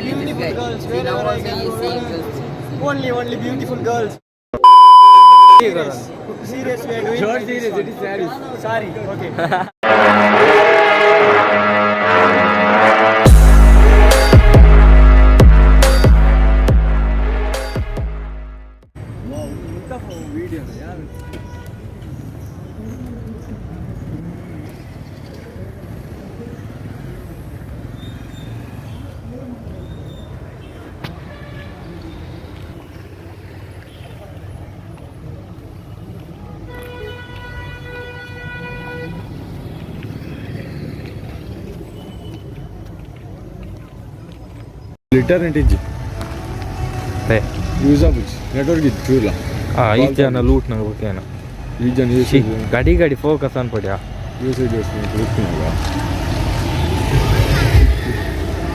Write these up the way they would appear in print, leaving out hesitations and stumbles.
beautiful girls. Wherever I go, only beautiful girls. Serious, we are doing. Not serious, it is serious. Sorry, okay. Wow, look at our video, yeah. Litter and it. Usable. Network is true la. ಈ ಜನ loot ನಂಗೆ ಗೊತ್ತೇನ ಈ ಜನ ಗಾಡಿ focus ಅನ್ಪಡ್ಯಾ usage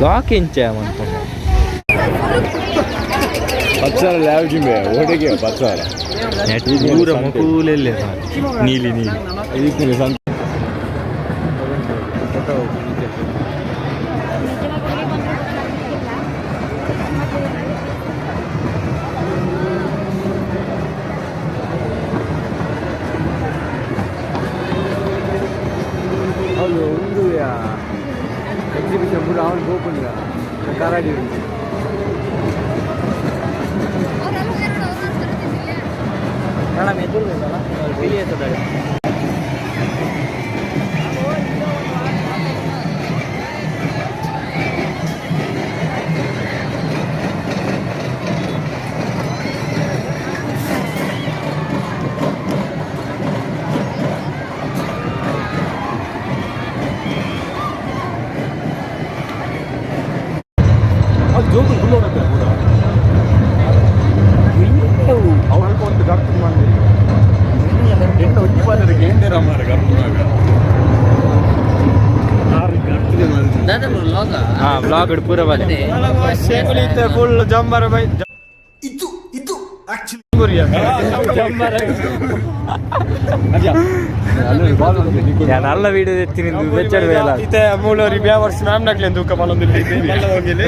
lock ಇಂಚ ಅನ್ಕೊಂಡು 10,000 ಯಾವ ಜಿಂಬೆ ಓಡಿಗೆ 10,000 net ದೂರ ಮಕೂಲೆಲ್ಲೇ ನೀಲಿ ಇದಕ್ಕೆ ಸಂತ ಎಕ್ಸಿಬಿಷನ್ ಕೂಡ ಅವನು ಹೋಗ್ಕೊಂಡಿಲ್ಲ ಕರಾಡಿ ಮೇಡಮ್ ಎದುರು ಬೇಕಲ್ಲ ಬಿಳಿ ಎತ್ತದಾಳೆ ಅದು ಜೋಬಲ್ ಫುಲ್ ಹೋಗುತ್ತೆ ಕೂಡ ಅವ್ರು ಅಲ್ಪ ಒಂದು ಗರ್ತು ಮಾಡಿ ಎಂಟು ಇಪ್ಪತ್ತರಿಗೆ ಎಂಟೇರ ಮಾರ ಗರ್ತು ಬ್ಲಾಗ್ ಪೂರ ಬಂದೆ ಫುಲ್ ಜಂಬರ ಬೈ ಇದು ಆಕ್ಚುಲಿ നല്ല വീഡിയോ എത്തിന് വെച്ചാൽ വേല ഇത്തെ മൂലൊരു വ്യാവർസ് നാം നക്ലെ ദുഃഖ പലൊന്നില്ല നല്ല ಹೋಗಿಲೆ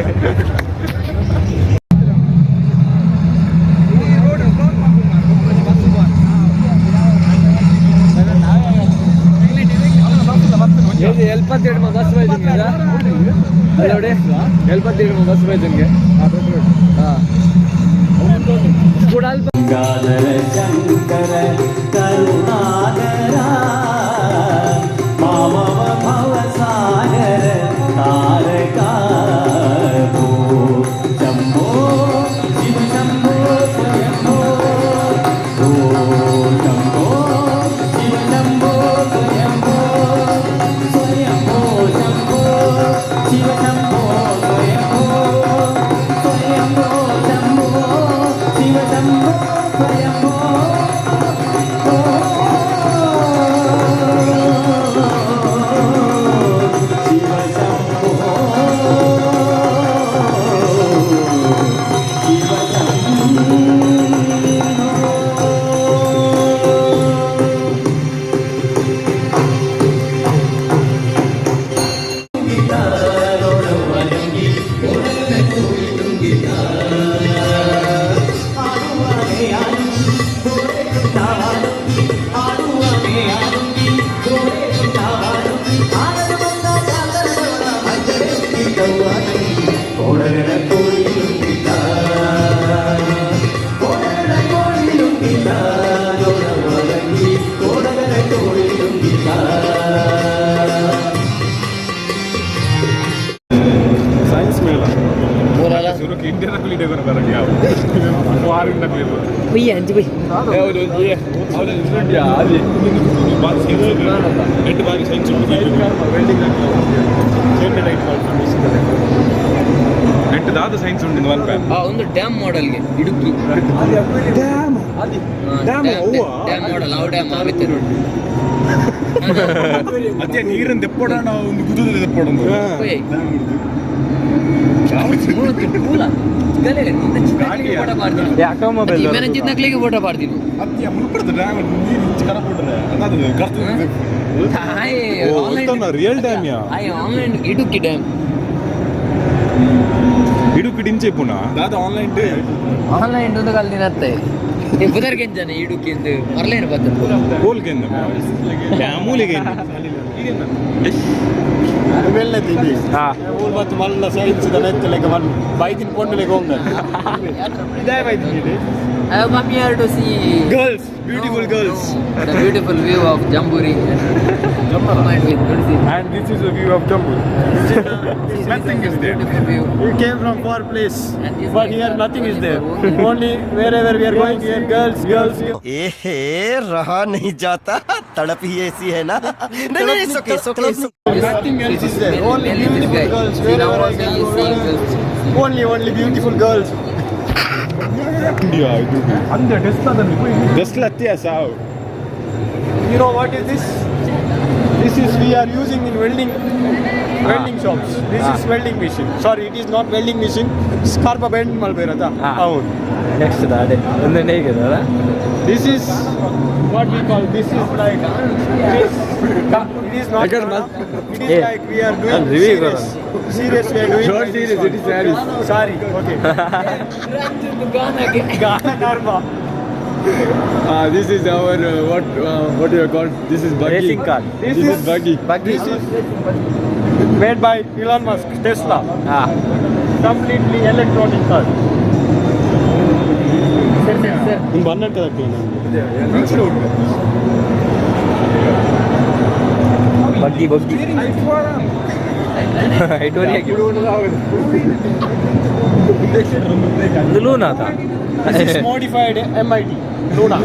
ಇದು 72 ಬಸ್ ಬೈದಿಗೆ ಅಲ್ಲ ನೋಡಿ 72 ಬಸ್ ಬೈದಿಗೆ ಗುಡಾಲ್ ಗಂಗಾಧರ ಶಂಕರ ಕರುಣಾಕರ ಮಾಮವ ಭವಸಾಗರ ತಾರಕ ಶಂಭೋ ಶಿವ ಶಂಭೋ ಸ್ವಯಂಭೋ ಶಂಭೋ ಶಿವ ಶಂಭೋ ಸ್ವಯಂಭೋ ಸ್ವಯಂಭೋ ಶಂಭೋ ಶಿವ ಶಂಭೋ ಸ್ವಯಂಭೋ ಸ್ವಯಂಭೋ ಶಂಭೋ ಶಿವ ಶಂಭೋ ಸ್ವಯಂಭೋ साइंस में बोला शुरू की इंडियन नकली देखो ना क्या फॉरेन नकली भैया जी भाई है वो ये और इंडिया आज बात से नेट बारी science welding send light net ದಾದ ಸೈನ್ಸ್ ಉಂಟು ಒಂದು ಪ್ಯಾನ್ ಒಂದು ಡ್ಯಾಮ್ ಮಾಡೆಲ್ ಗೆ ಇಡುಕಿ ಡ್ಯಾಮ್ ಆದಿ ಡ್ಯಾಮ್ ಅವ್ವ ಡ್ಯಾಮ್ ಮಾಡೆಲ್ ಆ ಡ್ಯಾಮ್ ಆಗುತ್ತೆ ನೋಡಿ ಅದೇ ನೀರನ್ನು ತೆಪ್ಪೋಡಣ ಒಂದು ಗುದುದ ತೆಪ್ಪೋಡೊಂದು ಡ್ಯಾಮ್ ಮೂರು ಕೂಲ ಗಲೆ ನಿಂದ ಚಿಕ್ಕಲಿಗೆ ಫೋಟೋ ಮಾಡ್ತೀನಿ ಯಾಕೋ ಮೊಬೈಲ್ ಇವೆನ ಚಿಕ್ಕಲಿಗೆ ಫೋಟೋ ಮಾಡ್ತೀನಿ ಅತ್ಯ ಮುಲ್ಪಡ್ತ ಡ್ಯಾಮ್ ನೀರು ಚಿಕ್ಕನ ಬಿಡ್ರೆ ಅದಾದ ಕರ್ತದೆ ಹಾಯ್ ಆನ್ಲೈನ್ ರಿಯಲ್ ಡ್ಯಾಮ್ ಯಾ ಹಾಯ್ ಆನ್ಲೈನ್ ಇಡುಕಿ ಡ್ಯಾಮ್ ಇಡುಕಿಡಿಂಚೆ ಪುನಃ ದಾದ ಆನ್ಲೈನ್ ಆನ್ಲೈನ್ ಒಂದು ಕಲ್ ದಿನ ಅತ್ತೆ ಬುದರ್ಗೆಂಜನೆ ಇಡುಕಿಂದು ಮರಲೇನು ಬರ್ತದೆ ಗೋಲ್ಗೆಂದ ಮೂಲಿಗೆ ಇವೆಲ್ಲ ತಿಂಡಿ ಊರು ಮತ್ತು ಮಲ್ಲ ಸೈನ್ಸ್ ನೆತ್ತಲೆಗೆ ಮನ್ ಬೈತಿನ ಪೊಂಡಲೆಗೆ ಹೋಗ ಇದೇ ಬೈತಿನಿ I come here to see girls, beautiful girls. The beautiful view of Jamburi. And this is a view of Jamburi. Nothing is there. We came from far place, but here nothing is there. Only wherever we are going, here girls, girls. ए रहा नहीं जाता तड़प ही ऐसी है ना नहीं it's okay it's okay Nothing else is there. Only beautiful girls. Wherever I go, only beautiful girls. India ಇದು ಅಂದೆ ಡೆಸ್ಲಾ ಸಾವು You know what is this? This is we are using in welding shops. This is welding machine. Sorry, it is not welding machine. Scarpa bend malberata. అవును next అదే ఉందండి కదా This is what we call. This is like this. It is not. It is like we are doing serious. Serious we are doing. Short series, it is series. Sorry. Okay. Gana Karma. This is our what you call this is buggy. Racing car. This is buggy. This is made by Elon Musk, Tesla. Completely electronic car. ಒಂದು ಬನ್ನಟ್ ಬಗ್ಗಿ ಬಗ್ಗಿ ಇದು Luna था This is modified MIT Luna.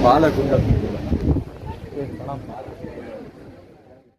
ಬಾಲ ಗುಂಡ